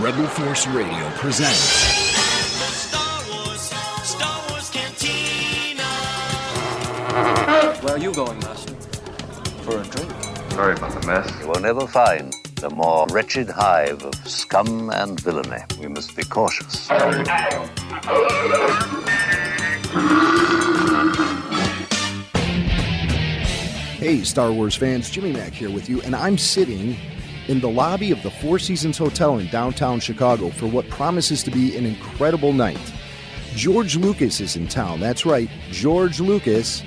Rebel Force Radio presents Star Wars Cantina. Where are you going, Master? For a drink. Sorry about the mess. You will never find a more wretched hive of scum and villainy. We must be cautious. Hey, Star Wars fans, Jimmy Mack here with you, and I'm sitting in the lobby of the Four Seasons Hotel in downtown Chicago for what promises to be an incredible night. George Lucas is in town. That's right, George Lucas,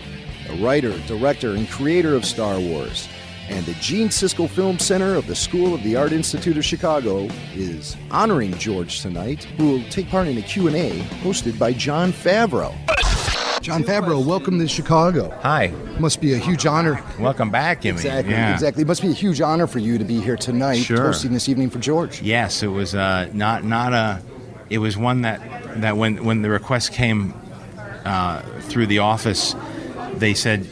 the writer, director, and creator of Star Wars. And the Gene Siskel Film Center of the School of the Art Institute of Chicago is honoring George tonight, who will take part in a Q&A hosted by Jon Favreau. Jon Favreau, welcome to Chicago. Hi. Must be a huge honor. Welcome back, Jimmy. Exactly, yeah. exactly. It must be a huge honor for you to be here tonight, hosting this evening for George. Yes, it was it was one that when the request came through the office, they said,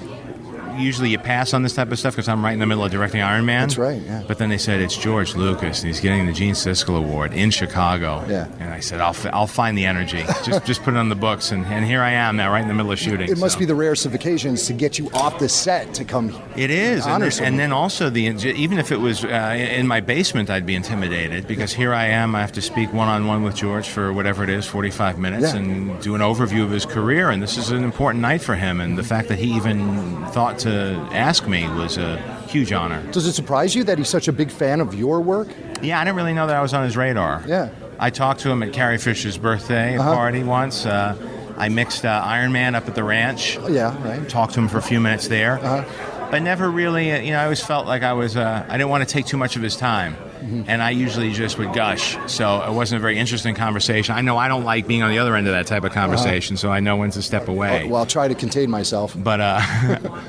usually you pass on this type of stuff because I'm right in the middle of directing Iron Man. That's right, yeah. But then they said it's George Lucas, and he's getting the Gene Siskel Award in Chicago. Yeah. And I said, I'll find the energy. just put it on the books, and here I am now, right in the middle of shooting. It must be the rarest of occasions to get you off the set to come. It is, and then also even if it was in my basement, I'd be intimidated because here I am. I have to speak one-on-one with George for whatever it is, 45 minutes, and do an overview of his career. And this is an important night for him. And the fact that he even thought to ask me was a huge honor. Does it surprise you that he's such a big fan of your work? Yeah, I didn't really know that I was on his radar. Yeah. I talked to him at Carrie Fisher's birthday party once. I mixed Iron Man up at the ranch. Yeah, right. Talked to him for a few minutes there. But never really, I always felt like I didn't want to take too much of his time. Mm-hmm. And I usually just would gush. So it wasn't a very interesting conversation. I know I don't like being on the other end of that type of conversation, so I know when to step away. Well, I'll try to contain myself. But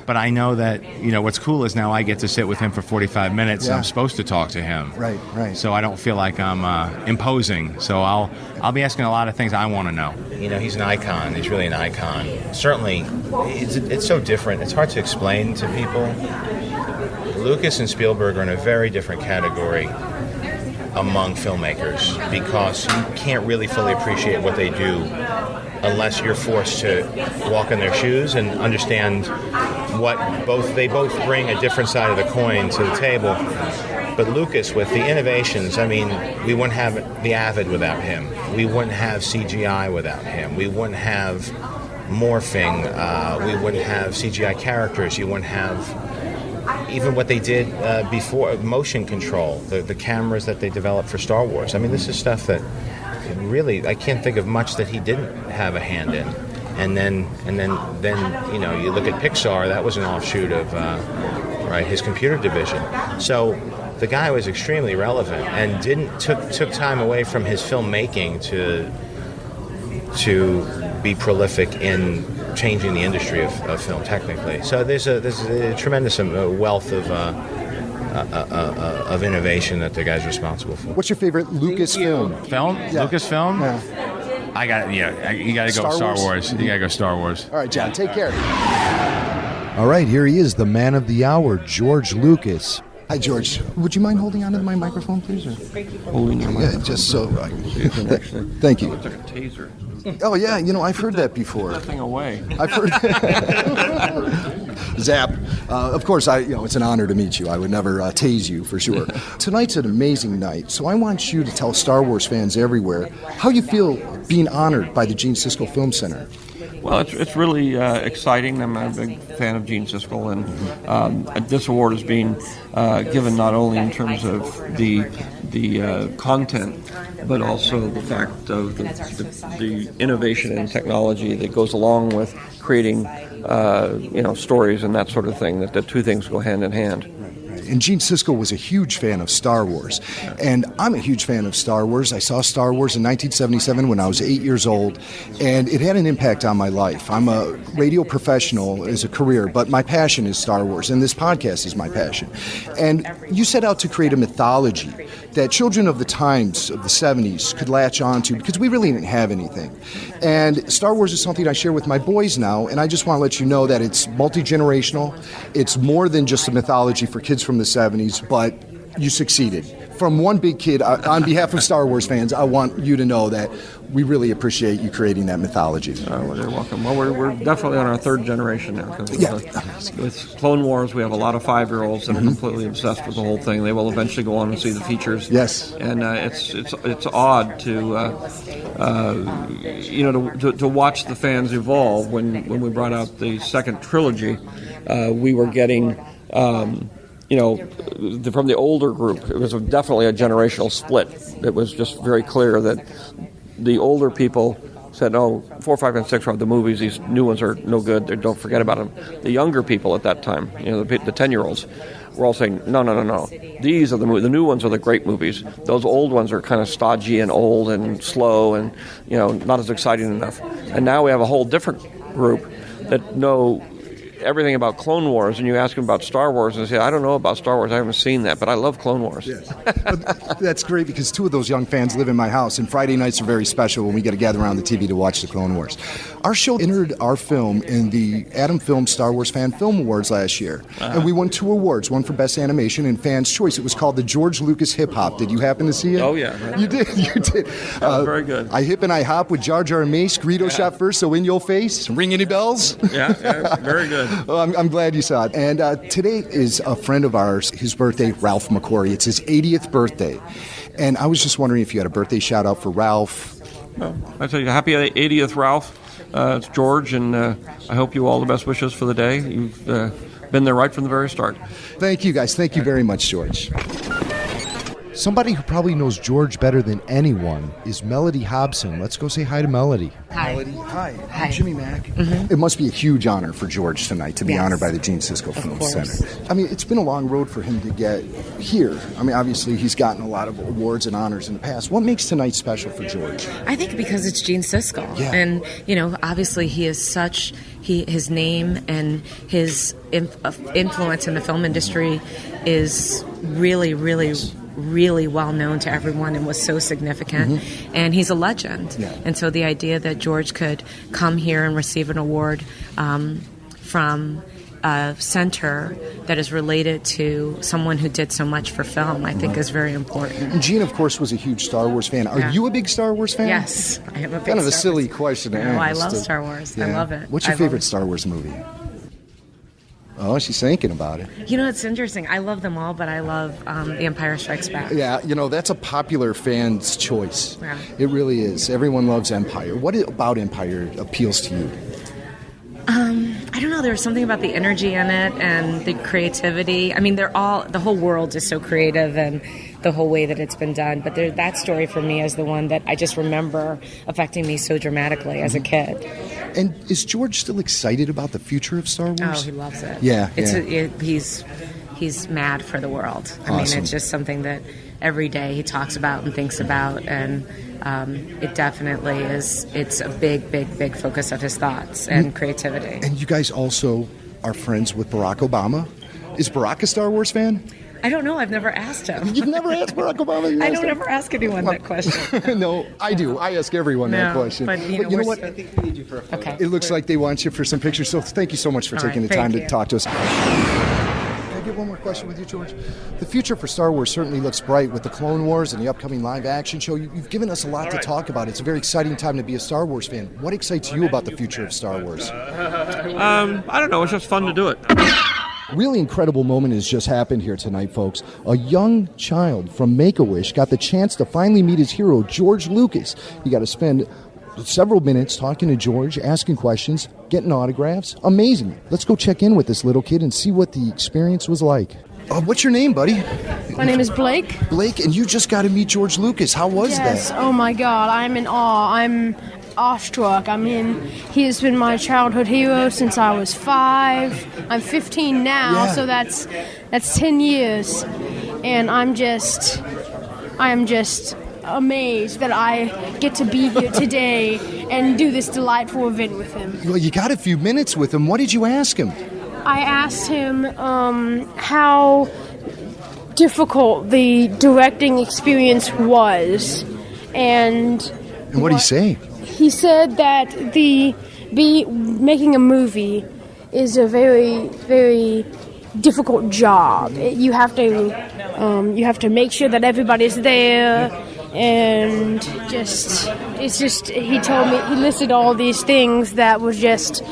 but I know that, what's cool is now I get to sit with him for 45 minutes and I'm supposed to talk to him. Right. So I don't feel like I'm imposing. So I'll be asking a lot of things I want to know. He's an icon. He's really an icon. Certainly, it's so different. It's hard to explain to people. Lucas and Spielberg are in a very different category among filmmakers because you can't really fully appreciate what they do unless you're forced to walk in their shoes and understand what they both bring a different side of the coin to the table. But Lucas, with the innovations, we wouldn't have The Avid without him. We wouldn't have CGI without him. We wouldn't have morphing. We wouldn't have CGI characters. You wouldn't have even what they did before, motion control, the cameras that they developed for Star Wars. This is stuff that really, I can't think of much that he didn't have a hand in. And then you look at Pixar, that was an offshoot of his computer division. So the guy was extremely relevant and took time away from his filmmaking to be prolific in changing the industry of film technically. So there's a tremendous wealth of innovation that the guy's responsible for. What's your favorite Lucas film? Yeah. Lucas film? Yeah. You got to go Star Wars. You got to go Star Wars. All right, John, take care. All right, here he is, the man of the hour, George Lucas. Hi, George. Would you mind holding onto my microphone, please? Holding your microphone. Yeah, just so. Thank you. It's like a taser. Oh, yeah, I've heard that before. Put that thing away. I've heard Zap. Of course, it's an honor to meet you. I would never tase you, for sure. Tonight's an amazing night, so I want you to tell Star Wars fans everywhere how you feel being honored by the Gene Siskel Film Center. Well, it's really exciting. I'm a big fan of Gene Siskel, and this award is being given not only in terms of the content, but also the fact of the innovation and technology that goes along with creating stories and that sort of thing. That the two things go hand in hand. And Gene Siskel was a huge fan of Star Wars. And I'm a huge fan of Star Wars. I saw Star Wars in 1977 when I was 8 years old, and it had an impact on my life. I'm a radio professional as a career, but my passion is Star Wars, and this podcast is my passion. And you set out to create a mythology that children of the times of the 70s could latch on to, because we really didn't have anything. And Star Wars is something I share with my boys now, and I just want to let you know that it's multi-generational. It's more than just a mythology for kids from the 70s, but you succeeded. from one big kid, on behalf of Star Wars fans, I want you to know that we really appreciate you creating that mythology. Well, you're welcome. Well, we're definitely on our third generation now. With Clone Wars, we have a lot of 5-year-olds that are completely obsessed with the whole thing. They will eventually go on and see the features. Yes. And it's odd to to watch the fans evolve. When we brought out the second trilogy, we were getting. From the older group, it was definitely a generational split. It was just very clear that the older people said, "Oh, 4, 5, and 6 are the movies. These new ones are no good. Don't forget about them." The younger people at that time, the 10-year-olds, were all saying, "No. These are the movies. The new ones are the great movies. Those old ones are kind of stodgy and old and slow and not as exciting enough." And now we have a whole different group that know everything about Clone Wars, and you ask them about Star Wars, and they say, "I don't know about Star Wars. I haven't seen that, but I love Clone Wars." Yes. That's great because 2 of those young fans live in my house, and Friday nights are very special when we get to gather around the TV to watch the Clone Wars. Our show entered our film in the Adam Film Star Wars Fan Film Awards last year, and we won 2 awards, one for Best Animation and Fans' Choice. It was called the George Lucas Hip Hop. Did you happen to see it? Oh, yeah. You did. That was very good. I hip and I hop with Jar Jar and Mace. Greedo shot first, so in your face. Ring any bells? Yeah, very good. Well, I'm glad you saw it. And today is a friend of ours, his birthday, Ralph McQuarrie. It's his 80th birthday. And I was just wondering if you had a birthday shout out for Ralph. Well, I tell you, happy 80th, Ralph. It's George, and I hope you all the best wishes for the day. You've been there right from the very start. Thank you, guys. Thank you very much, George. Somebody who probably knows George better than anyone is Mellody Hobson. Let's go say hi to Mellody. Hi. Mellody, hi. Hi. I'm Jimmy Mack. Mm-hmm. It must be a huge honor for George tonight to be honored by the Gene Siskel Film Center. I mean, it's been a long road for him to get here. I mean, obviously, he's gotten a lot of awards and honors in the past. What makes tonight special for George? I think because it's Gene Siskel. Yeah. And, obviously he is his name and his influence in the film industry is really, really, really well known to everyone and was so significant. Mm-hmm. And he's a legend. Yeah. And so the idea that George could come here and receive an award from a center that is related to someone who did so much for film, I think is very important. And Gene, of course, was a huge Star Wars fan. Are you a big Star Wars fan? Yes, I am a big kind of a Star silly Wars. question to ask. No, I love Star Wars. Yeah. I love it. What's your favorite Star Wars movie? Oh, she's thinking about it. It's interesting. I love them all, but I love The Empire Strikes Back. Yeah, that's a popular fan's choice. Yeah. It really is. Everyone loves Empire. What about Empire appeals to you? I don't know. There's something about the energy in it and the creativity. I mean, the whole world is so creative and the whole way that it's been done. But that story for me is the one that I just remember affecting me so dramatically as a kid. And is George still excited about the future of Star Wars? Oh, he loves it. Yeah. He's mad for the world. I mean, it's just something that every day he talks about and thinks about, and it definitely is. It's a big, big, big focus of his thoughts and creativity. And you guys also are friends with Barack Obama. Is Barack a Star Wars fan? I don't know. I've never asked him. You've never asked Barack Obama? I don't ever ask anyone that question. No, I do. I ask everyone that question. But you know what? I think we need you for a photo. Okay. It looks like they want you for some pictures, so thank you so much for taking the time to talk to us. Can I get one more question with you, George? The future for Star Wars certainly looks bright with the Clone Wars and the upcoming live-action show. You've given us a lot to talk about. It's a very exciting time to be a Star Wars fan. What excites you about the future of Star Wars? I don't know. It's just fun to do it. Really incredible moment has just happened here tonight, folks. A young child from Make-A-Wish got the chance to finally meet his hero, George Lucas. He got to spend several minutes talking to George, asking questions, getting autographs. Amazing. Let's go check in with this little kid and see what the experience was like. What's your name, buddy? My name is Blake. Blake, and you just got to meet George Lucas. How was Yes, that? oh my God, I'm in awe. I'm awestruck. I mean, he has been my childhood hero since I was 5. I'm 15 now, so that's 10 years. And I am just amazed that I get to be here today and do this delightful event with him. Well, you got a few minutes with him. What did you ask him? I asked him how difficult the directing experience was, and what did he say? He said that making a movie is a very, very difficult job. You have to make sure that everybody's there, and he told me, he listed all these things that were just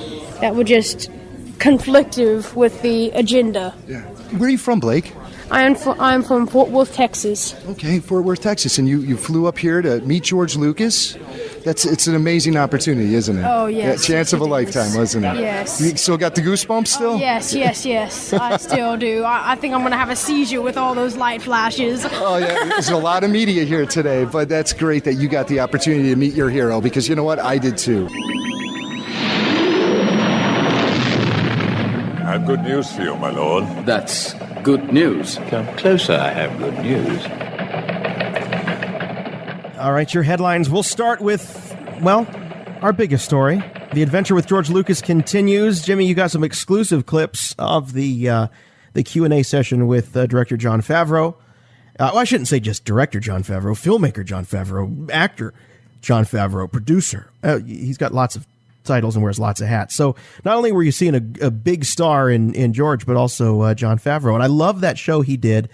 conflictive with the agenda. Yeah. Where are you from, Blake? I'm from Fort Worth, Texas. Okay, Fort Worth, Texas, and you flew up here to meet George Lucas. It's an amazing opportunity, isn't it? Oh, yes. Yeah, chance of a lifetime, wasn't it? Yes. You still got the goosebumps still? Oh, yes. I still do. I think I'm going to have a seizure with all those light flashes. Oh, yeah. There's a lot of media here today, but that's great that you got the opportunity to meet your hero, because you know what? I did too. I have good news for you, my lord. That's good news. Come closer, I have good news. All right, your headlines. We'll start with, well, our biggest story. The adventure with George Lucas continues. Jimmy, you got some exclusive clips of the Q&A session with director Jon Favreau. Well, I shouldn't say just director Jon Favreau, filmmaker Jon Favreau, actor Jon Favreau, producer. He's got lots of titles and wears lots of hats. So not only were you seeing a big star in George, but also Jon Favreau. And I love that show he did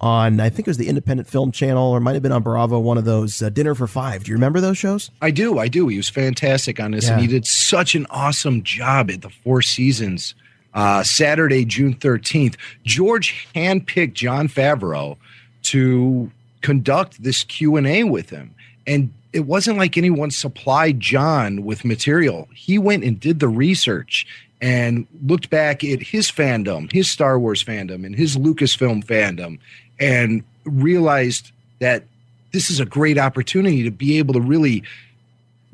on, I think it was the Independent Film Channel, or it might have been on Bravo, one of those, Dinner for Five. Do you remember those shows? I do. He was fantastic on this, and he did such an awesome job at the Four Seasons. Saturday, June 13th, George handpicked Jon Favreau to conduct this Q&A with him. And it wasn't like anyone supplied John with material. He went and did the research and looked back at his fandom, his Star Wars fandom, and his Lucasfilm fandom, and realized that this is a great opportunity to be able to really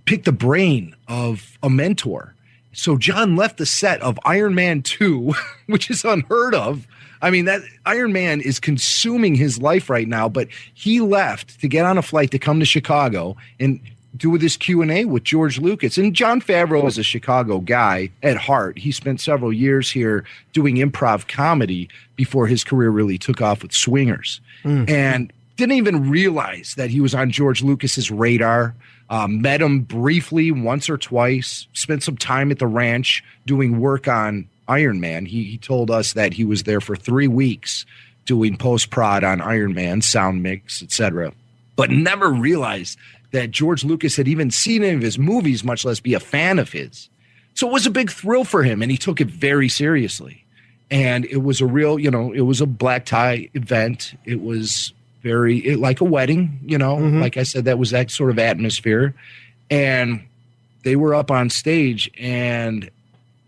pick the brain of a mentor. So John left the set of Iron Man 2, which is unheard of. I mean, that Iron Man is consuming his life right now, but he left to get on a flight to come to Chicago and do this Q&A with George Lucas. And Jon Favreau is a Chicago guy at heart. He spent several years here doing improv comedy before his career really took off with Swingers. And didn't even realize that he was on George Lucas's radar. Met him briefly once or twice, spent some time at the ranch doing work on Iron Man. He told us that he was there for 3 weeks doing post-prod on Iron Man, sound mix, etc., but never realized that George Lucas had even seen any of his movies, much less be a fan of his. So it was a big thrill for him, and he took it very seriously. And it was a real, it was a black tie event. It was like a wedding, like I said, that was that sort of atmosphere. And they were up on stage, and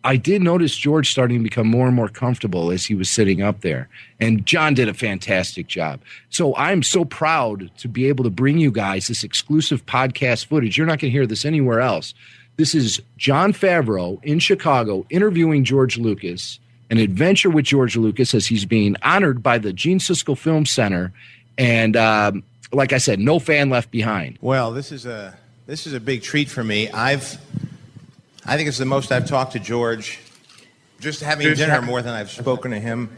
I did notice George starting to become more and more comfortable as he was sitting up there. And John did a fantastic job. So I'm so proud to be able to bring you guys this exclusive podcast footage. You're not going to hear this anywhere else. This is Jon Favreau in Chicago interviewing George Lucas, an adventure with George Lucas as he's being honored by the Gene Siskel Film Center. And like I said, no fan left behind. Well, this is a big treat for me. I think it's the most I've talked to George, just having dinner more than I've spoken to him,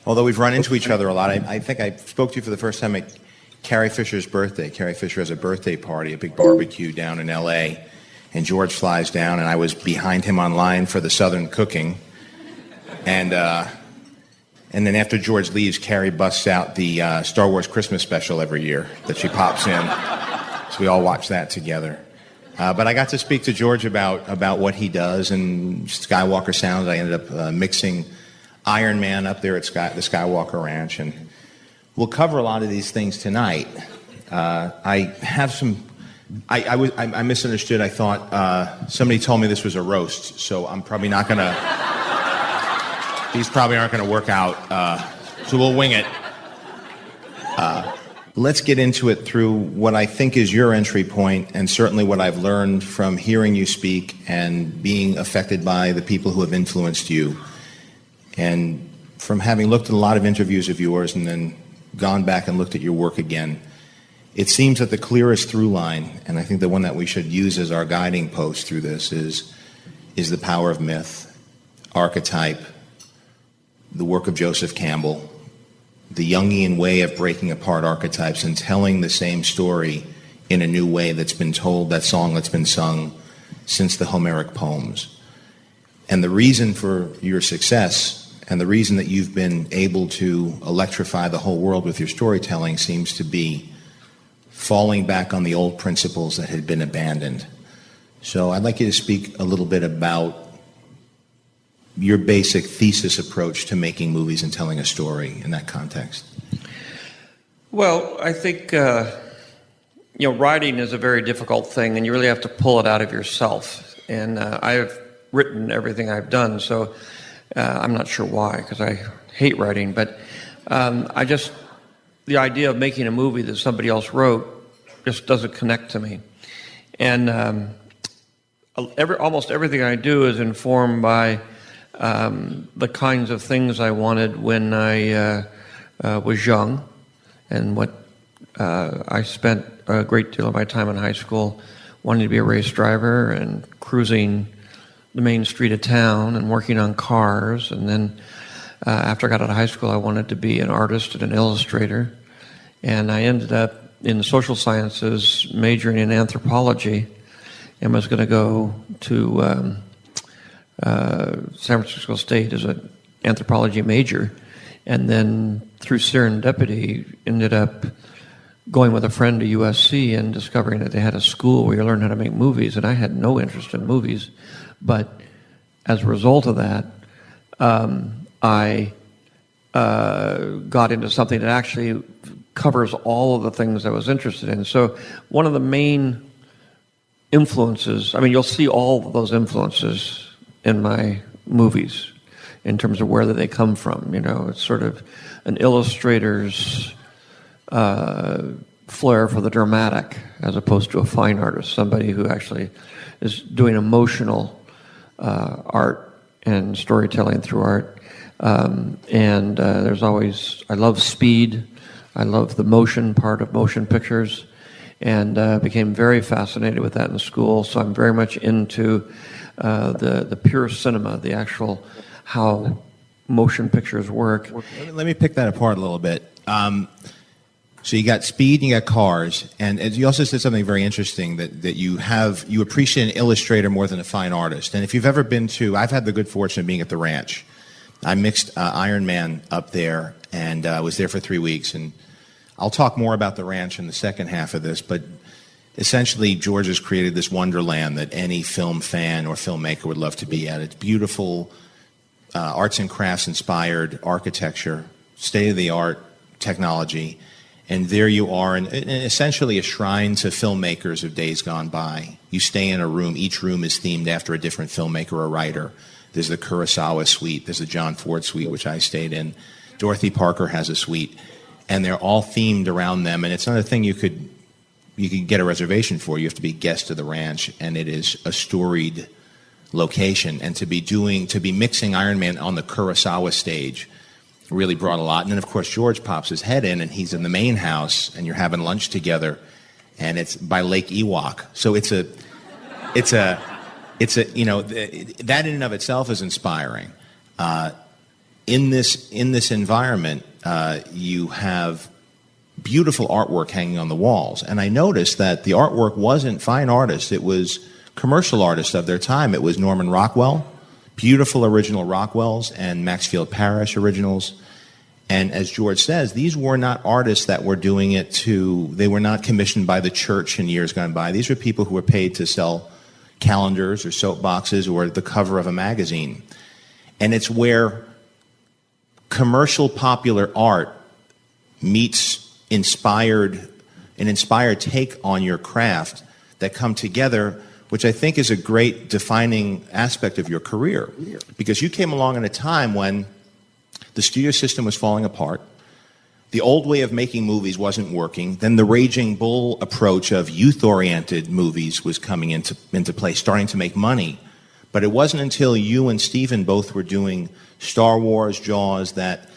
although we've run into each other a lot. I think I spoke to you for the first time at Carrie Fisher's birthday. Carrie Fisher has a birthday party, a big barbecue down in L.A., and George flies down, and I was behind him online for the Southern cooking. And then after George leaves, Carrie busts out the Star Wars Christmas special every year that she pops in. So we all watch that together. But I got to speak to George about what he does and Skywalker Sounds. I ended up mixing Iron Man up there at the Skywalker Ranch, and we'll cover a lot of these things tonight. I have some. I misunderstood. I thought somebody told me this was a roast, so I'm probably not gonna. These probably aren't gonna work out. So we'll wing it. Let's get into it through what I think is your entry point, and certainly what I've learned from hearing you speak and being affected by the people who have influenced you. And from having looked at a lot of interviews of yours and then gone back and looked at your work again, it seems that the clearest through line, and I think the one that we should use as our guiding post through this, is the power of myth, archetype, the work of Joseph Campbell, the Jungian way of breaking apart archetypes and telling the same story in a new way that's been told, that song that's been sung since the Homeric poems. And the reason for your success And the reason that you've been able to electrify the whole world with your storytelling seems to be falling back on the old principles that had been abandoned. So I'd like you to speak a little bit about your basic thesis approach to making movies and telling a story in that context. Well, I think, writing is a very difficult thing, and you really have to pull it out of yourself. And I've written everything I've done, so I'm not sure why, because I hate writing. But the idea of making a movie that somebody else wrote just doesn't connect to me. And almost everything I do is informed by the kinds of things I wanted when I was young, and what I spent a great deal of my time in high school wanting to be a race driver and cruising the main street of town and working on cars. And then after I got out of high school, I wanted to be an artist and an illustrator. And I ended up in the social sciences, majoring in anthropology, and was going to go to San Francisco State as an anthropology major. And then through serendipity, ended up going with a friend to USC and discovering that they had a school where you learn how to make movies. And I had no interest in movies. But as a result of that, I got into something that actually covers all of the things I was interested in. So one of the main influences, you'll see all of those influences in my movies in terms of where they come from. It's sort of an illustrator's flair for the dramatic as opposed to a fine artist, somebody who actually is doing emotional art and storytelling through art. There's always, I love speed. I love the motion part of motion pictures, and became very fascinated with that in school. So I'm very much into the pure cinema, the actual how motion pictures work. Let me pick that apart a little bit. So you got speed and you got cars, and you also said something very interesting, that you appreciate an illustrator more than a fine artist. And if you've ever been to, I've had the good fortune of being at the ranch. I mixed Iron Man up there, and was there for 3 weeks. And I'll talk more about the ranch in the second half of this, but essentially George has created this wonderland that any film fan or filmmaker would love to be at. It's beautiful, arts and crafts inspired architecture, state-of-the-art technology. And there you are, and essentially a shrine to filmmakers of days gone by. You stay in a room. Each room is themed after a different filmmaker or writer. There's the Kurosawa suite. There's the John Ford suite, which I stayed in. Dorothy Parker has a suite. And they're all themed around them. And it's not a thing you could get a reservation for. You have to be a guest of the ranch. And it is a storied location. And to be mixing Iron Man on the Kurosawa stage really brought a lot. And then, of course, George pops his head in, and he's in the main house, and you're having lunch together, and it's by Lake Ewok. So that in and of itself is inspiring. In this environment, you have beautiful artwork hanging on the walls, and I noticed that the artwork wasn't fine artists; it was commercial artists of their time. It was Norman Rockwell. Beautiful original Rockwells and Maxfield Parrish originals. And as George says, these were not artists that were doing it they were not commissioned by the church in years gone by. These were people who were paid to sell calendars or soapboxes or the cover of a magazine. And it's where commercial popular art meets an inspired take on your craft that come together, which I think is a great defining aspect of your career. Because you came along at a time when the studio system was falling apart, the old way of making movies wasn't working, then the Raging Bull approach of youth-oriented movies was coming into play, starting to make money. But it wasn't until you and Stephen both were doing Star Wars, Jaws, that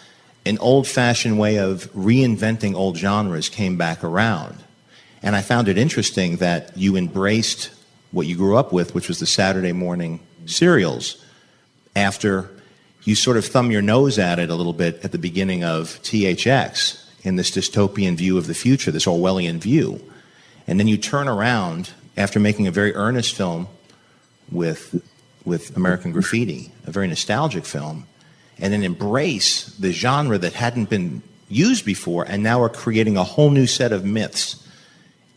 an old-fashioned way of reinventing old genres came back around. And I found it interesting that you embraced what you grew up with, which was the Saturday morning serials, after you sort of thumb your nose at it a little bit at the beginning of THX in this dystopian view of the future, this Orwellian view. And then you turn around after making a very earnest film with American Graffiti, a very nostalgic film, and then embrace the genre that hadn't been used before, and now are creating a whole new set of myths.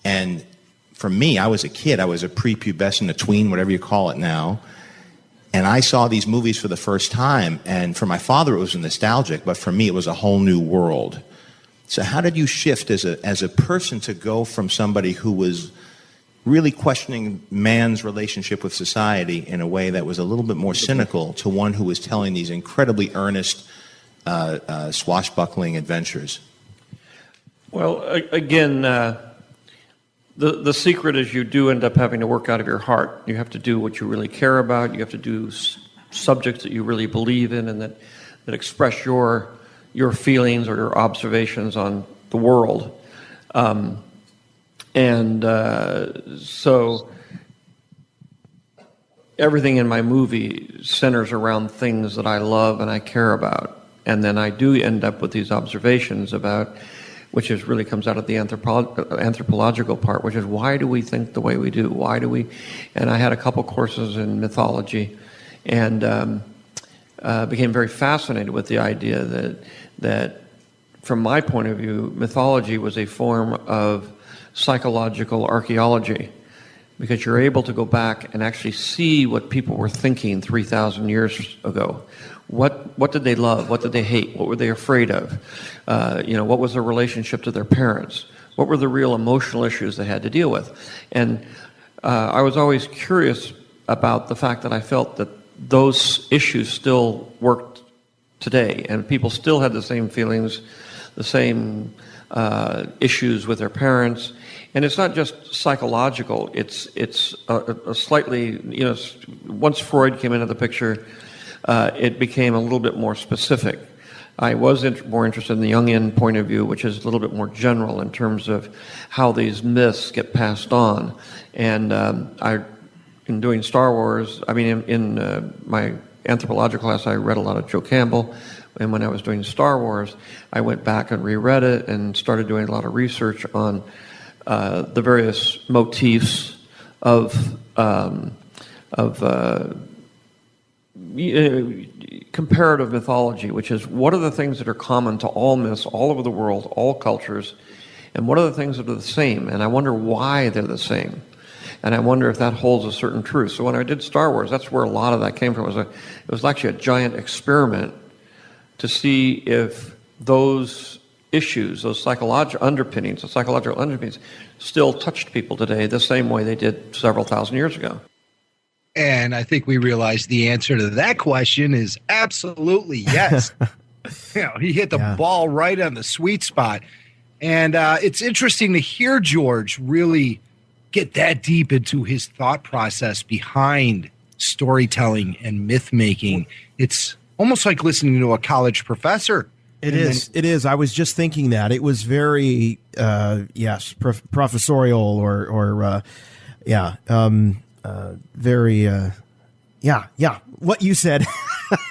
And for me, I was a kid. I was a prepubescent, a tween, whatever you call it now. And I saw these movies for the first time, and for my father it was nostalgic, but for me it was a whole new world. So how did you shift as a person to go from somebody who was really questioning man's relationship with society in a way that was a little bit more cynical to one who was telling these incredibly earnest, swashbuckling adventures? Well, again, the secret is you do end up having to work out of your heart. You have to do what you really care about. You have to do subjects that you really believe in and that express your feelings or your observations on the world. So everything in my movie centers around things that I love and I care about. And then I do end up with these observations about, which is really comes out of the anthropological part, which is why do we think the way we do? Why do we? And I had a couple courses in mythology, and became very fascinated with the idea that from my point of view, mythology was a form of psychological archaeology, because you're able to go back and actually see what people were thinking 3,000 years ago. What did they love? What did they hate? What were they afraid of? What was their relationship to their parents? What were the real emotional issues they had to deal with? And I was always curious about the fact that I felt that those issues still worked today, and people still had the same feelings, the same issues with their parents. And it's not just psychological. It's a slightly, once Freud came into the picture, it became a little bit more specific. I was more interested in the Jungian point of view, which is a little bit more general in terms of how these myths get passed on. And in doing Star Wars, in my anthropological class, I read a lot of Joe Campbell. And when I was doing Star Wars, I went back and reread it and started doing a lot of research on the various motifs of comparative mythology, which is what are the things that are common to all myths all over the world, all cultures, and what are the things that are the same, and I wonder why they're the same, and I wonder if that holds a certain truth. So when I did Star Wars, that's where a lot of that came from. It was actually a giant experiment to see if those issues, those psychological underpinnings, still touched people today the same way they did several thousand years ago. And I think we realized the answer to that question is absolutely yes. He hit the ball right on the sweet spot. And it's interesting to hear George really get that deep into his thought process behind storytelling and myth making. It's almost like listening to a college professor. It is. I was just thinking that. It was very, professorial or very, what you said.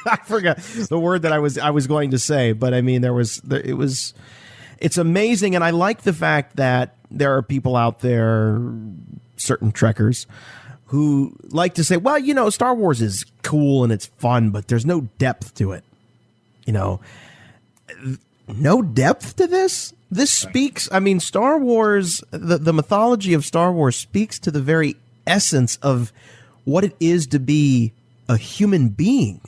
I forgot the word that I was going to say, but I mean, it's amazing. And I like the fact that there are people out there, certain Trekkers, who like to say, well, Star Wars is cool and it's fun, but there's no depth to it. No depth to this? This speaks, Star Wars, the mythology of Star Wars speaks to the very essence of what it is to be a human being.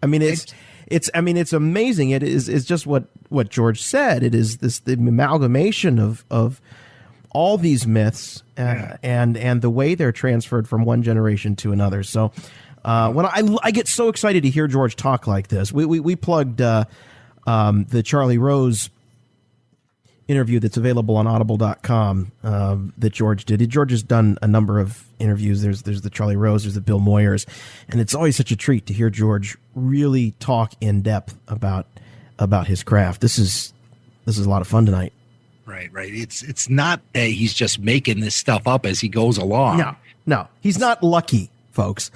It's amazing. It's just what George said. It is the amalgamation of all these myths and the way they're transferred from one generation to another. So when I get so excited to hear George talk like this, we plugged the Charlie Rose interview that's available on audible.com that George did. George has done a number of interviews. There's the Charlie Rose, there's the Bill Moyers, and it's always such a treat to hear George really talk in depth about his craft. This is a lot of fun tonight. Right. It's not that he's just making this stuff up as he goes along. No, he's not lucky, folks.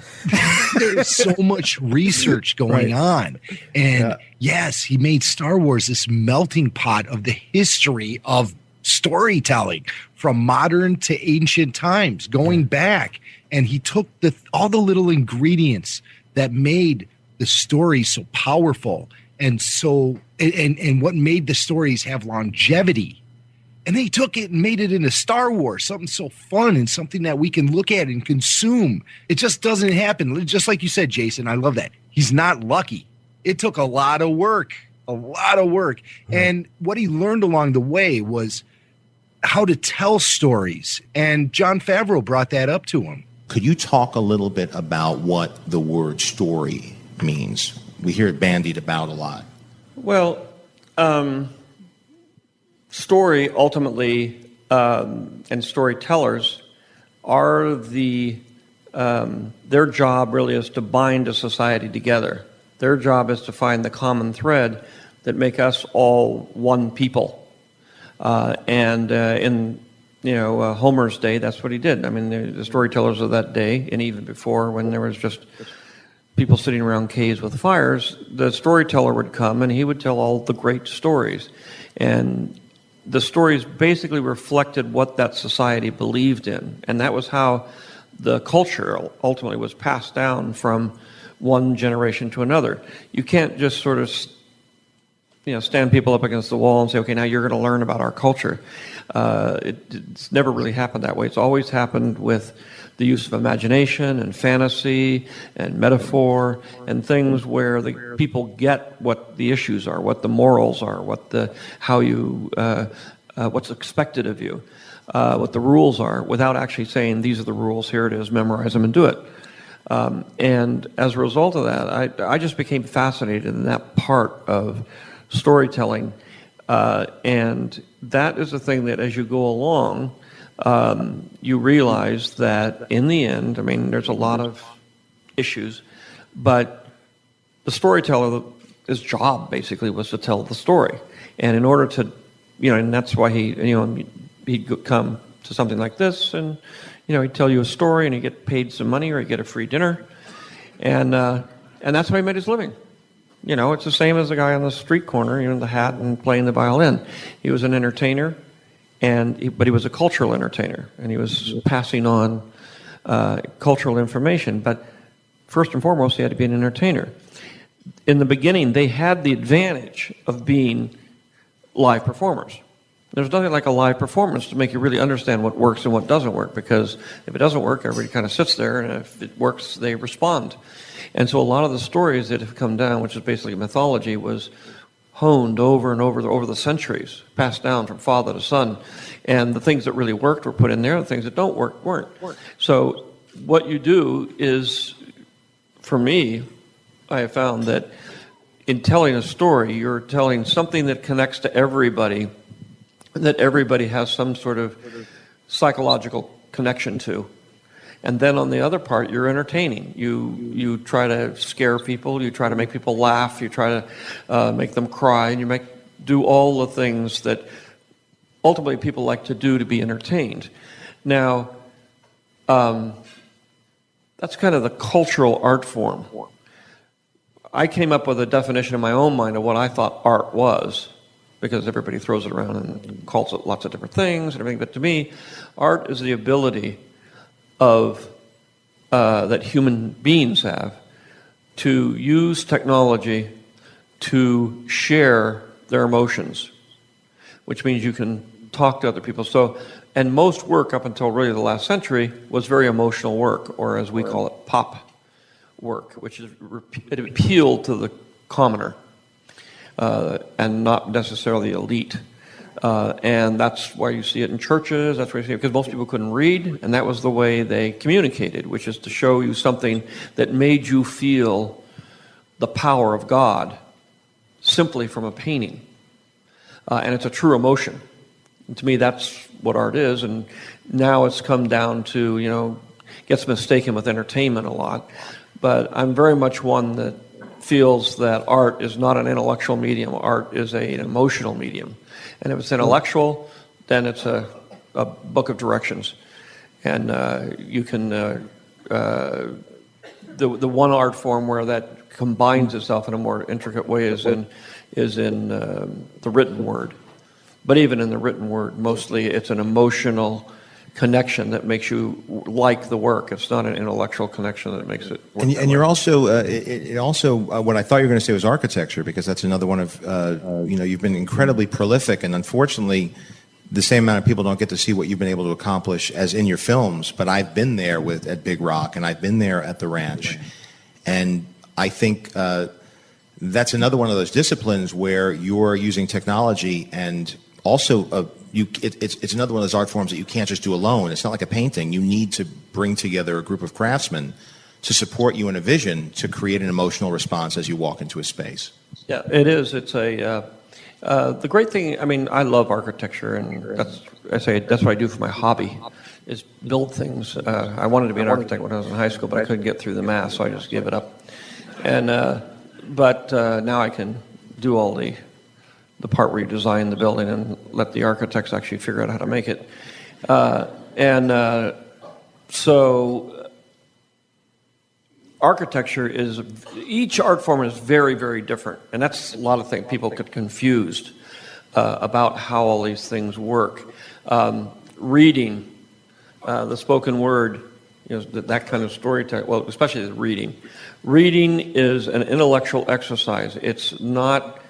There's so much research going on. And yes, he made Star Wars this melting pot of the history of storytelling from modern to ancient times, going back. And he took all the little ingredients that made the stories so powerful and so and what made the stories have longevity. And they took it and made it into Star Wars, something so fun and something that we can look at and consume. It just doesn't happen. Just like you said, Jason, I love that. He's not lucky. It took a lot of work. And what he learned along the way was how to tell stories. And Jon Favreau brought that up to him. Could you talk a little bit about what the word story means? We hear it bandied about a lot. Well, story ultimately, and storytellers are their job really is to bind a society together. Their job is to find the common thread that make us all one people. In Homer's day, that's what he did. I mean, the storytellers of that day, and even before, when there was just people sitting around caves with fires, the storyteller would come and he would tell all the great stories. And the stories basically reflected what that society believed in. And that was how the culture ultimately was passed down from one generation to another. You can't just sort of stand people up against the wall and say, okay, now you're going to learn about our culture. It's never really happened that way. It's always happened with the use of imagination and fantasy and metaphor and things where the people get what the issues are, what the morals are, what's expected of you, what the rules are, without actually saying, these are the rules, here it is, memorize them and do it. And as a result of that, I just became fascinated in that part of storytelling. And that is the thing that as you go along, you realize that in the end, I mean, there's a lot of issues, but the storyteller, his job basically was to tell the story. And in order to, and that's why he'd come to something like this and, he'd tell you a story and he'd get paid some money or he'd get a free dinner. And that's how he made his living. It's the same as the guy on the street corner, the hat and playing the violin. He was an entertainer, but he was a cultural entertainer, and he was passing on cultural information. But first and foremost, he had to be an entertainer. In the beginning, they had the advantage of being live performers. There's nothing like a live performance to make you really understand what works and what doesn't work, because if it doesn't work, everybody kind of sits there, and if it works, they respond. And so a lot of the stories that have come down, which is basically mythology, was honed over and over the centuries, passed down from father to son. And the things that really worked were put in there, the things that don't work weren't. So what you do is, for me, I have found that in telling a story, you're telling something that connects to everybody, that everybody has some sort of psychological connection to. And then on the other part, you're entertaining. You try to scare people, you try to make people laugh, you try to make them cry, and you do all the things that ultimately people like to do to be entertained. Now, that's kind of the cultural art form. I came up with a definition in my own mind of what I thought art was, because everybody throws it around and calls it lots of different things and everything. But to me, art is the ability of that human beings have to use technology to share their emotions, which means you can talk to other people. So, and most work up until really the last century was very emotional work, or as we call it, pop work, which is it appealed to the commoner and not necessarily elite. And that's why you see it in churches, that's why you see it, because most people couldn't read, and that was the way they communicated, which is to show you something that made you feel the power of God simply from a painting. And it's a true emotion. And to me, that's what art is, and now it's come down to, gets mistaken with entertainment a lot. But I'm very much one that feels that art is not an intellectual medium. Art is an emotional medium. And if it's intellectual, then it's a book of directions. And you can, the one art form where that combines itself in a more intricate way is in the written word. But even in the written word, mostly it's an emotional connection that makes you like the work. It's not an intellectual connection that makes it work. And you're also, what I thought you were going to say was architecture, because that's another one of, you've been incredibly prolific, and unfortunately, the same amount of people don't get to see what you've been able to accomplish as in your films. But I've been there at Big Rock, and I've been there at the ranch, and I think that's another one of those disciplines where you're using technology, and also it's another one of those art forms that you can't just do alone. It's not like a painting. You need to bring together a group of craftsmen to support you in a vision to create an emotional response as you walk into a space. Yeah, it is. It's the great thing. I mean, I love architecture, and that's what I do for my hobby, is build things. I wanted to be an architect when I was in high school, but I couldn't get through the math, so I just gave it up. And but now I can do all the part where you design the building and let the architects actually figure out how to make it. So architecture each art form is very, very different. And that's a lot of things people get confused about how all these things work. Reading, the spoken word, that kind of storytelling, well, especially the reading. Reading is an intellectual exercise. It's not...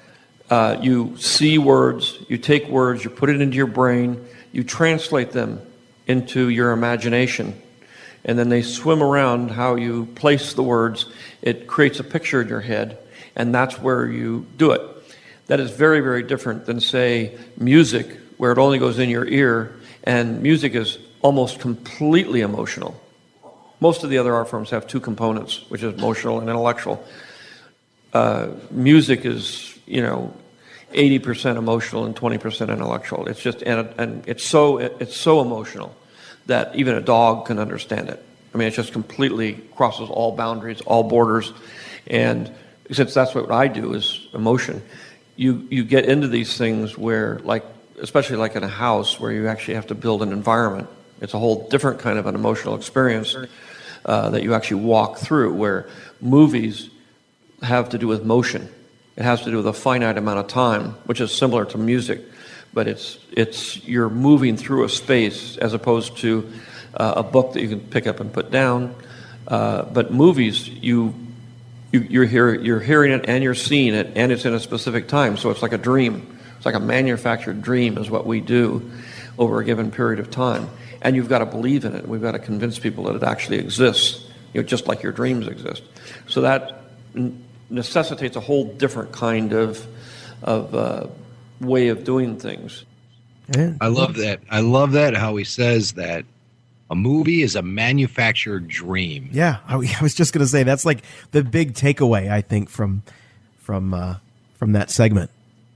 you see words, you take words, you put it into your brain, you translate them into your imagination, and then they swim around how you place the words. It creates a picture in your head, and that's where you do it. That is very, very different than, say, music, where it only goes in your ear, and music is almost completely emotional. Most of the other art forms have two components, which is emotional and intellectual. Music is 80% emotional and 20% intellectual. It's just and it's so emotional that even a dog can understand it. I mean, it just completely crosses all boundaries, all borders. And since that's what I do is emotion, you get into these things where, especially like in a house, where you actually have to build an environment. It's a whole different kind of an emotional experience that you actually walk through, where movies have to do with motion. It has to do with a finite amount of time, which is similar to music, but it's you're moving through a space as opposed to a book that you can pick up and put down. But movies, you're hearing it and you're seeing it, and it's in a specific time, so it's like a dream. It's like a manufactured dream is what we do over a given period of time, and you've got to believe in it. We've got to convince people that it actually exists, just like your dreams exist. So that necessitates a whole different kind of way of doing things. I love that. I love that, how he says that a movie is a manufactured dream. Yeah, I was just going to say that's like the big takeaway, I think, from that segment.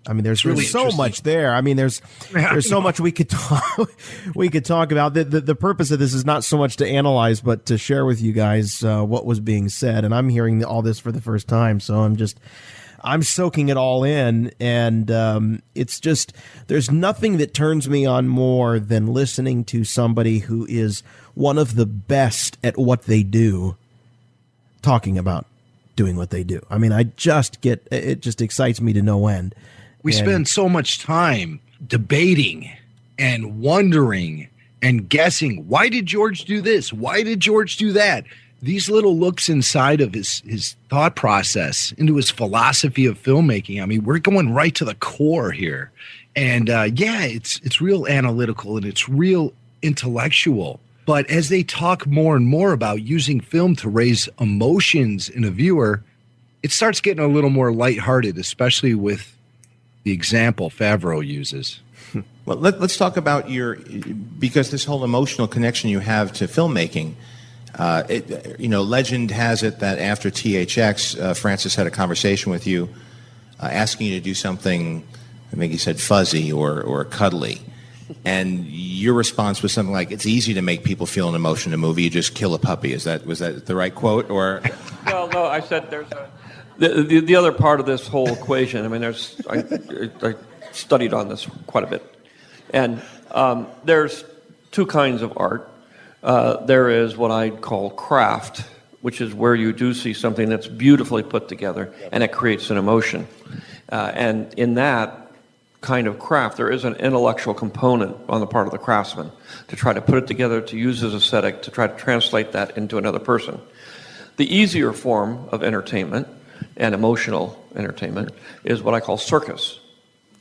I mean, there's really so much there. I mean, there's so much we could talk about. The purpose of this is not so much to analyze, but to share with you guys what was being said. And I'm hearing all this for the first time, so I'm soaking it all in. And it's just, there's nothing that turns me on more than listening to somebody who is one of the best at what they do, talking about doing what they do. I mean, it just excites me to no end. We spend so much time debating and wondering and guessing, why did George do this? Why did George do that? These little looks inside of his thought process, into his philosophy of filmmaking. I mean, we're going right to the core here. And it's real analytical and it's real intellectual. But as they talk more and more about using film to raise emotions in a viewer, it starts getting a little more lighthearted, especially with the example Favreau uses. Well, let's talk about because this whole emotional connection you have to filmmaking. Legend has it that after THX, Francis had a conversation with you, asking you to do something. I think he said fuzzy or cuddly, and your response was something like, "It's easy to make people feel an emotion in a movie. You just kill a puppy." Was that the right quote? Or well, no, I said there's the other part of this whole equation. I mean, I studied on this quite a bit, and there's two kinds of art. There is what I'd call craft, which is where you do see something that's beautifully put together and it creates an emotion. And in that, kind of craft, there is an intellectual component on the part of the craftsman to try to put it together, to use his aesthetic, to try to translate that into another person. The easier form of entertainment and emotional entertainment is what I call circus.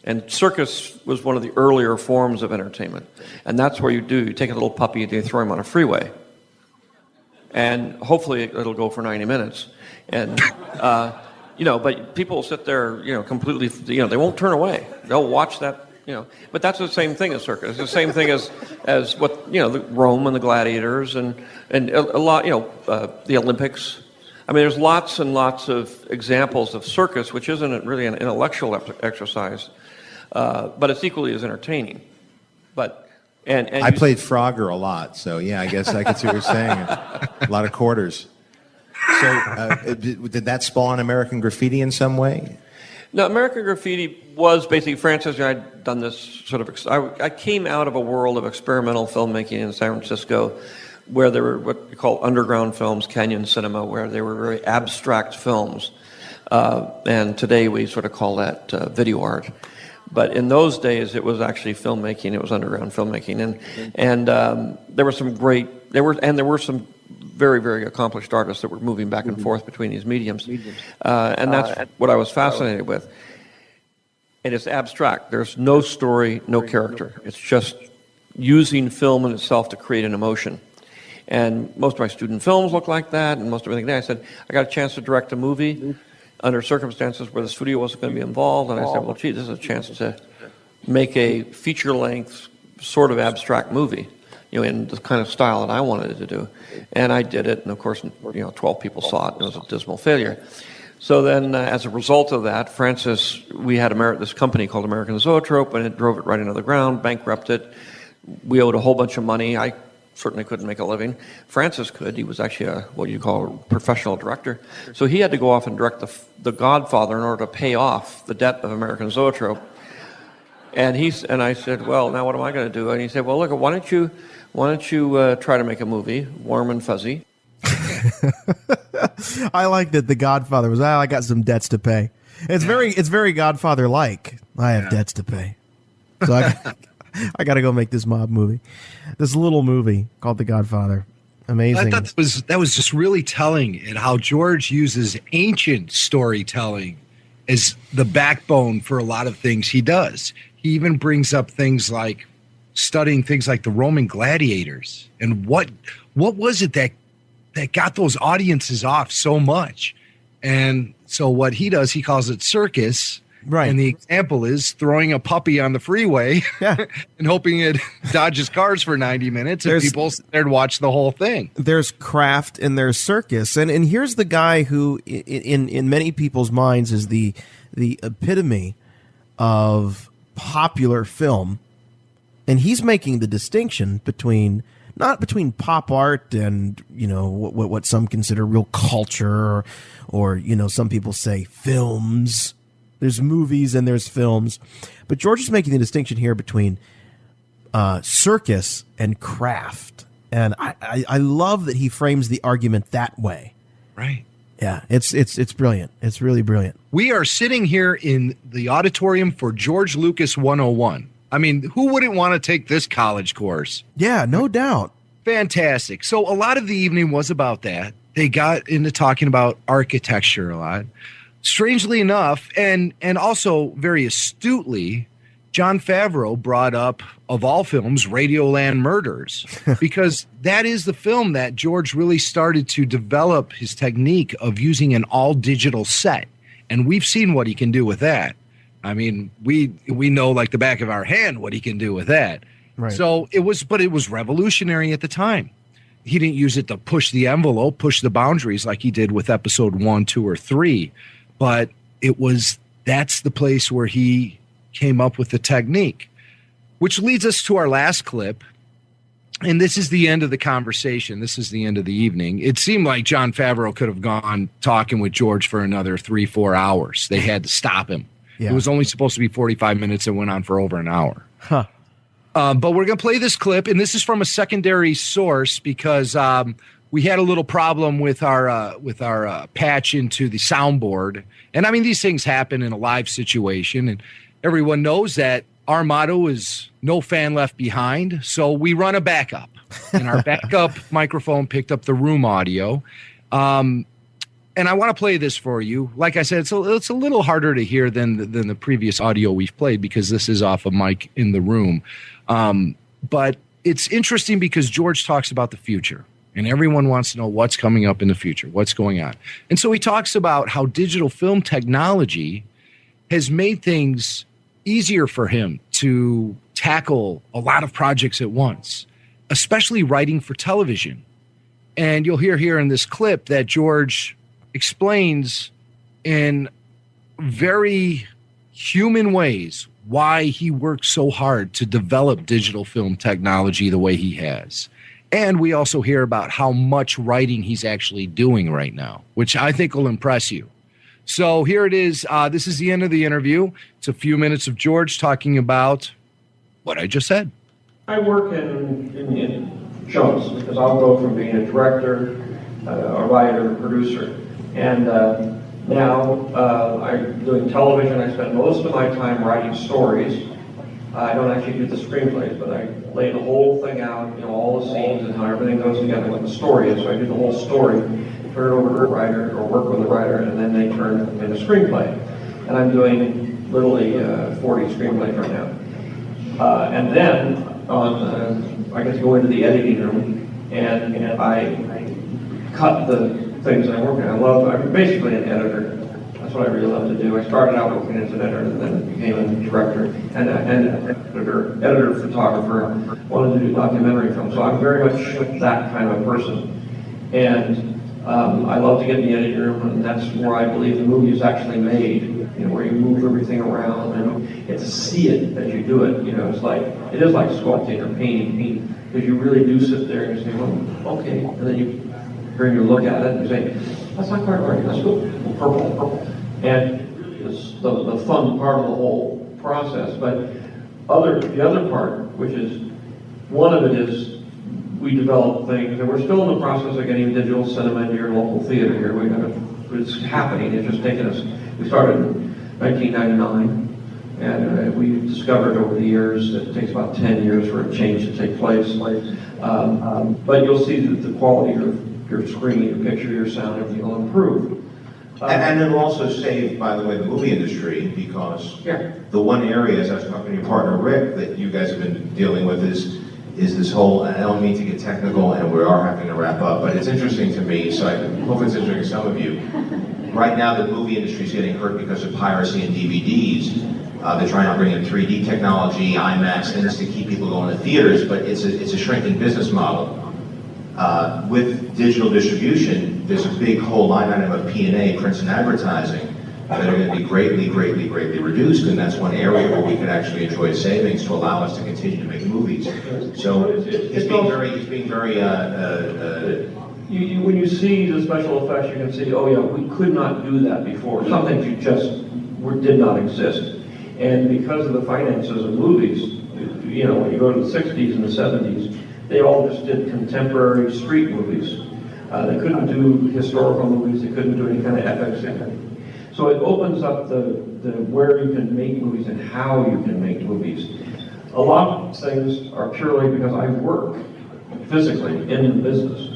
And circus was one of the earlier forms of entertainment. And that's where you take a little puppy and you throw him on a freeway. And hopefully it'll go for 90 minutes. And, but people will sit there, completely, they won't turn away. They'll watch that, But that's the same thing as circus. It's the same thing as what, the Rome and the gladiators and a lot, the Olympics. I mean, there's lots and lots of examples of circus, which isn't really an intellectual exercise, but it's equally as entertaining. But and I played Frogger a lot, so yeah, I guess I could see what you're saying. A lot of quarters. So did that spawn American Graffiti in some way? No, American Graffiti was basically, Francis and I had done this sort of, I came out of a world of experimental filmmaking in San Francisco where there were what we call underground films, canyon cinema, where they were very abstract films. And today we sort of call that video art. But in those days, it was actually filmmaking. It was underground filmmaking, and there were some there were some very, very accomplished artists that were moving back and forth between these mediums, and that's what I was fascinated with. And it's abstract. There's no story, no character. It's just using film in itself to create an emotion. And most of my student films look like that, and most of everything. I said, I got a chance to direct a movie under circumstances where the studio wasn't going to be involved, and I said, well, gee, this is a chance to make a feature-length, sort of abstract movie, in the kind of style that I wanted it to do. And I did it, and of course, 12 people saw it, and it was a dismal failure. So then, as a result of that, Francis, we had this company called American Zoetrope, and it drove it right into the ground, bankrupted. We owed a whole bunch of money. I certainly couldn't make a living. Francis could. He was actually what you call a professional director. So he had to go off and direct the Godfather in order to pay off the debt of American Zoetrope. And I said, well, now what am I going to do? And he said, well, look, why don't you try to make a movie, warm and fuzzy? I like that the Godfather was, I got some debts to pay. It's very Godfather-like. I have debts to pay. So I got to go make this mob movie, this little movie called The Godfather. Amazing. I thought that was just really telling in how George uses ancient storytelling as the backbone for a lot of things he does. He even brings up things like studying things like the Roman gladiators and what was it that got those audiences off so much. And so what he does, he calls it circus. Right. And the example is throwing a puppy on the freeway and hoping it dodges cars for 90 minutes and people sit there and watch the whole thing. There's craft and there's circus. And here's the guy who in many people's minds is the epitome of popular film. And he's making the distinction not between pop art and, what some consider real culture or some people say films. There's movies and there's films. But George is making the distinction here between circus and craft. And I love that he frames the argument that way. Right. Yeah, it's brilliant. It's really brilliant. We are sitting here in the auditorium for George Lucas 101. I mean, who wouldn't want to take this college course? Yeah, no doubt. Fantastic. So a lot of the evening was about that. They got into talking about architecture a lot. Strangely enough, and also very astutely, Jon Favreau brought up, of all films, Radioland Murders, because that is the film that George really started to develop his technique of using an all-digital set. And we've seen what he can do with that. I mean, we know like the back of our hand what he can do with that. Right. So it was revolutionary at the time. He didn't use it to push the envelope, push the boundaries like he did with episode 1, 2, or 3. But that's the place where he came up with the technique, which leads us to our last clip. And this is the end of the conversation. This is the end of the evening. It seemed like Jon Favreau could have gone talking with George for another 3-4 hours. They had to stop him. Yeah. It was only supposed to be 45 minutes and went on for over an hour. Huh. But we're going to play this clip, and this is from a secondary source because we had a little problem with our patch into the soundboard. And I mean, these things happen in a live situation. everyone knows that our motto is no fan left behind. So we run a backup, and our backup microphone picked up the room audio. And I want to play this for you. Like I said, it's a little harder to hear than the previous audio we've played because this is off a mic in the room. But it's interesting because George talks about the future, and everyone wants to know what's coming up in the future, what's going on. And so he talks about how digital film technology has made things easier for him to tackle a lot of projects at once, especially writing for television. And you'll hear here in this clip that George explains in very human ways why he worked so hard to develop digital film technology the way he has. And we also hear about how much writing he's actually doing right now, which I think will impress you. So here it is. This is the end of the interview. It's a few minutes of George talking about what I just said. I work in chunks because I'll go from being a director, a writer, a producer. And now I'm doing television. I spend most of my time writing stories. I don't actually do the screenplays, but I lay the whole thing out, all the scenes and how everything goes together, what the story is. So I do the whole story, turn it over to a writer or work with a writer, and then they turn it into a screenplay. And I'm doing literally 40 screenplays right now. And then I get to go into the editing room and I cut the things I work on. I'm basically an editor. That's what I really love to do. I started out working as an editor and then became a director and editor, photographer, wanted to do documentary film. So I'm very much that kind of a person. And I love to get in the editing room, and that's where I believe the movie is actually made, where you move everything around and you get to see it as you do it. It is like sculpting or painting, because you really do sit there and you say, well, okay, and then you turn your look at it and you say, that's not quite right, let's go purple. And it's the fun part of the whole process. But the other part, which is, one of it is we develop things, and we're still in the process of getting digital cinema into your local theater here. It's happening, it's just taken us, we started in 1999. And we've discovered over the years that it takes about 10 years for a change to take place. But you'll see that the quality of your screen, your picture, your sound, everything will improve. And it'll also save, by the way, the movie industry, because the one area, as I was talking to your partner Rick, that you guys have been dealing with is this whole, and I don't mean to get technical, and we are having to wrap up, but it's interesting to me, so I hope it's interesting to some of you. Right now, the movie industry is getting hurt because of piracy and DVDs. They're trying to bring in 3D technology, IMAX, things to keep people going to theaters, but it's a shrinking business model. With digital distribution, there's a big whole line item of P&A, prints and advertising, that are going to be greatly reduced, and that's one area where we could actually enjoy savings to allow us to continue to make movies. So he's being very. When you see the special effects, you can see, oh yeah, we could not do that before. Some things did not exist. And because of the finances of movies, when you go to the 60s and the 70s, they all just did contemporary street movies. They couldn't do historical movies, they couldn't do any kind of epics. So it opens up the where you can make movies and how you can make movies. A lot of things are purely because I work physically in the business.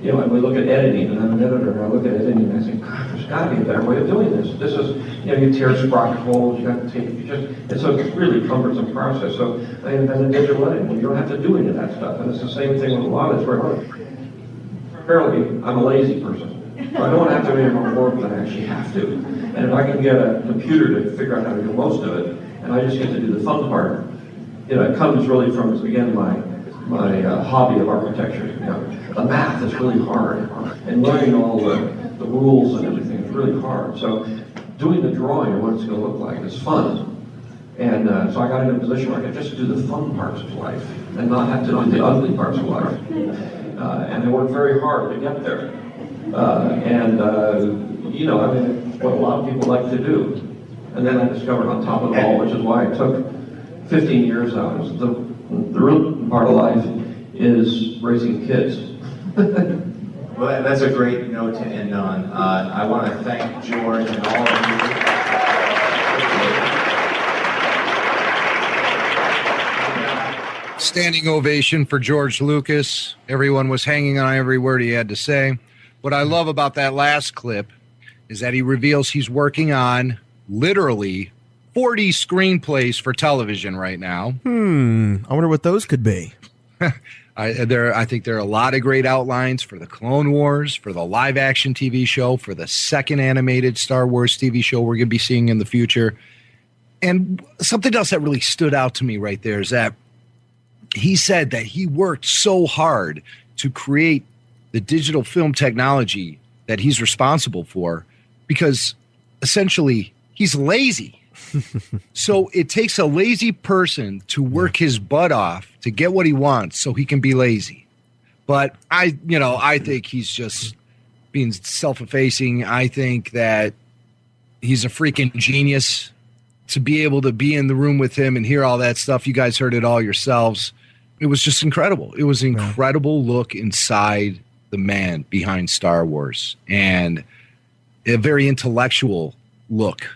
And we look at editing, and I'm an editor, and I look at editing, and I say, God, there's got to be a better way of doing this. This is, you tear sprocket holes, you got to take, and so it's a really cumbersome process. So I invented digital editing. You don't have to do any of that stuff. And it's the same thing with a lot of it, where apparently I'm a lazy person. So I don't want to have to do any more work than I actually have to. And if I can get a computer to figure out how to do most of it, and I just get to do the fun part, it comes really from, again, my hobby of architecture. The math is really hard, and learning all the rules and everything is really hard. So doing the drawing of what it's going to look like is fun. And so I got in a position where I could just do the fun parts of life and not have to do the ugly parts of life. And I worked very hard to get there. It's what a lot of people like to do. And then I discovered on top of it all, which is why it took 15 years out, is the real part of life is raising kids. Well, that's a great note to end on. I want to thank George and all of you. Standing ovation for George Lucas. Everyone was hanging on every word he had to say. What I love about that last clip is that he reveals he's working on literally 40 screenplays for television right now. I wonder what those could be. I think there are a lot of great outlines for the Clone Wars, for the live-action TV show, for the second animated Star Wars TV show we're going to be seeing in the future. And something else that really stood out to me right there is that he said that he worked so hard to create the digital film technology that he's responsible for because essentially he's lazy. So it takes a lazy person to work his butt off to get what he wants so he can be lazy. But I think he's just being self-effacing. I think that he's a freaking genius. To be able to be in the room with him and hear all that stuff, you guys heard it all yourselves. It was just incredible. It was an incredible look inside the man behind Star Wars and a very intellectual look.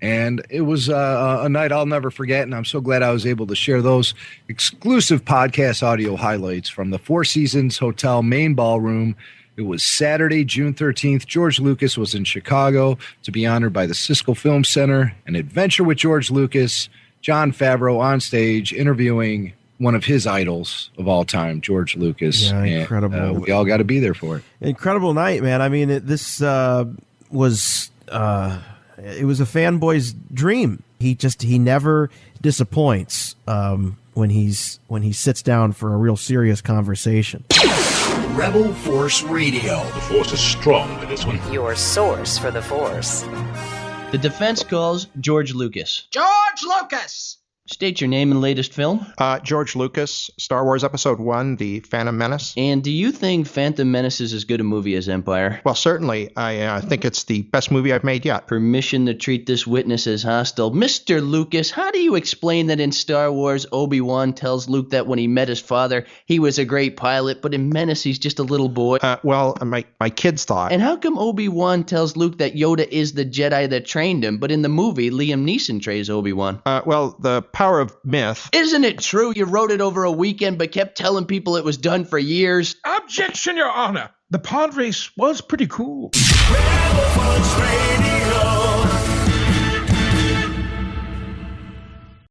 And it was a night I'll never forget, and I'm so glad I was able to share those exclusive podcast audio highlights from the Four Seasons Hotel main ballroom. It was Saturday, June 13th. George Lucas was in Chicago to be honored by the Siskel Film Center. An adventure with George Lucas, Jon Favreau on stage interviewing one of his idols of all time, George Lucas. Yeah, incredible. And, we all got to be there for it. Incredible night, man. I mean, this was it was a fanboy's dream. He never disappoints when he sits down for a real serious conversation. Rebel Force Radio. The Force is strong with this one. Your source for the Force. The defense calls George Lucas. George Lucas! State your name and latest film. George Lucas, Star Wars Episode 1, The Phantom Menace. And do you think Phantom Menace is as good a movie as Empire? Well, certainly. I think it's the best movie I've made yet. Permission to treat this witness as hostile. Mr. Lucas, how do you explain that in Star Wars, Obi-Wan tells Luke that when he met his father, he was a great pilot, but in Menace, he's just a little boy? My kids thought. And how come Obi-Wan tells Luke that Yoda is the Jedi that trained him, but in the movie, Liam Neeson trays Obi-Wan? The power of myth. Isn't it true you wrote it over a weekend but kept telling people it was done for years? Objection, Your Honor. The pod race was pretty cool. Rebel Force Radio.